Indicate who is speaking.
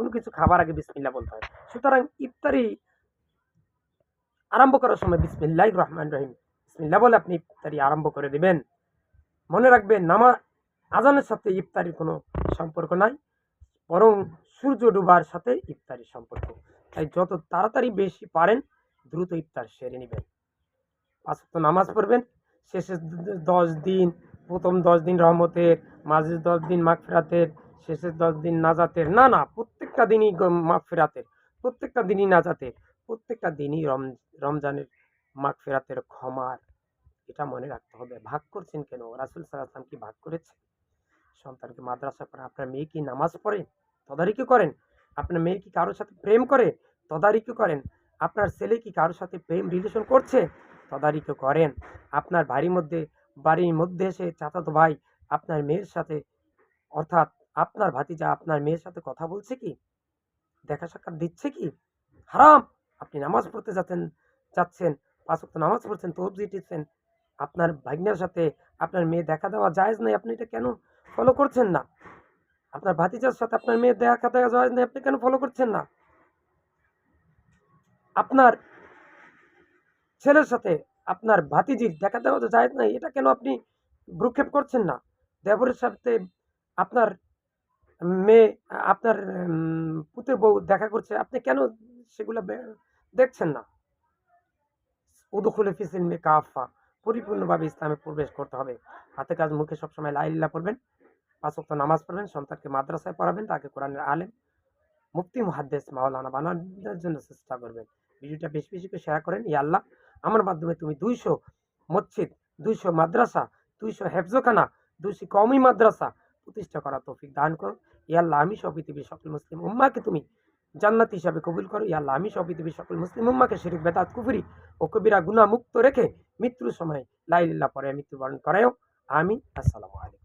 Speaker 1: কোনো কিছু খাবার আগে বিসমিল্লাহ বলতে হয়। সুতরাং ইফতারি আরম্ভ করার সময় বিসমিল্লাহির রহমানির রহিম বিসমিল্লাহ বলে আপনি ইফতারি আরম্ভ করে দিবেন। মনে রাখবেন আজানের সাথে ইফতারির কোনো সম্পর্ক নাই, বরং সূর্য ডোবার সাথে ইফতারির সম্পর্ক। তাই যত তাড়াতাড়ি বেশি পারেন দ্রুত ইফতার সেরে নেবেন। ৫ ওয়াক্ত নামাজ পড়বেন। শেষের ১০ দিন, প্রথম ১০ দিন রহমতের, মাঝের ১০ দিন মাগফিরাতের, শেষের 10 দিন নাজাতের। না, প্রত্যেকটা দিনই মাগফিরাতের, প্রত্যেকটা দিনই নাজাতের, প্রত্যেকটা দিনই রমজানের মাগফিরাতের, ক্ষমার। এটা মনে রাখতে হবে। ভাগ করছেন কেন? রাসূল সাল্লাল্লাহু আলাইহি ওয়াসাল্লাম কি ভাগ করেছে? সন্তানকে মাদ্রাসা পড়ান। আপনার মেয়ে কি নামাজ পড়ে? তদারকি করেন। আপনার মেয়ে কি কারো সাথে প্রেম করে? তদারকি করেন। আপনার ছেলে কি কারো সাথে প্রেম রিলেশন করছে? তদারকি করেন। আপনার বাড়ির মধ্যে এসে চাচাতো ভাই আপনার মেয়ের সাথে, অর্থাৎ আপনার ভাতিজা আপনার মেয়ের সাথে কথা বলছে কি? দেখা সাক্ষাৎ দিচ্ছে কি? হারাম! আপনি নামাজ পড়তে যাচ্ছেন, ৫ ওয়াক্ত নামাজ পড়ছেন, তসবিহ টিপছেন। আপনার ভাগ্নের সাথে আপনার মেয়ে দেখা দেওয়া জায়েজ নাই, আপনি এটা কেন ফলো করছেন না? আপনার ভাতিজার সাথে আপনার মেয়ে দেখা দেওয়া জায়েজ নাই, আপনি কেন ফলো করছেন না? আপনার ছেলের সাথে আপনার ভাতিজির দেখা দেওয়া তো জায়েজ নাই, এটা কেন আপনি ভ্রূক্ষেপ করছেন না? দেবরের সাথে আপনার মেয়ে, আপনার পুতের বউ দেখা করছে, আপনি কেন সেগুলা দেখছেন না? উদখুলু ফি সিলমি কাফা, পরিপূর্ণভাবে ইসলামে প্রবেশ করতে হবে। হাতে কাজ মুখে সবসময় লা ইলাহা পড়বেন, ৫ ওয়াক্ত নামাজ পড়বেন, সন্তানকে মাদ্রাসায় পড়াবেন, তাকে কোরআনের আলেম, মুফতি, মুহাদ্দিস, মাওলানা বানানোর জন্য চেষ্টা করবেন। ভিডিওটা বেশি বেশি করে শেয়ার করেন। ইয়া আল্লাহ, আমার মাধ্যমে তুমি ২০০ মসজিদ, ২০০ মাদ্রাসা, ২০০ হেফজখানা, ২০০ কওমি মাদ্রাসা প্রতিষ্ঠা করার তৌফিক দান করো। ইয়া আল্লাহ, আমি সহ পৃথিবীর সকল মুসলিম উম্মাহকে তুমি জান্নাতি হিসাবে কবুল করো। ইয়া আল্লাহ, আমি সহ পৃথিবীর সকল মুসলিম উম্মাহকে শিরক, বেদাত, কুফরি ও কবিরা গুনাহ মুক্ত রেখে মৃত্যুর সময় লা ইলাহা ইল্লাল্লাহ পড়ে মৃত্যুবরণ করায়ও। আমিন। আসসালামু আলাইকুম।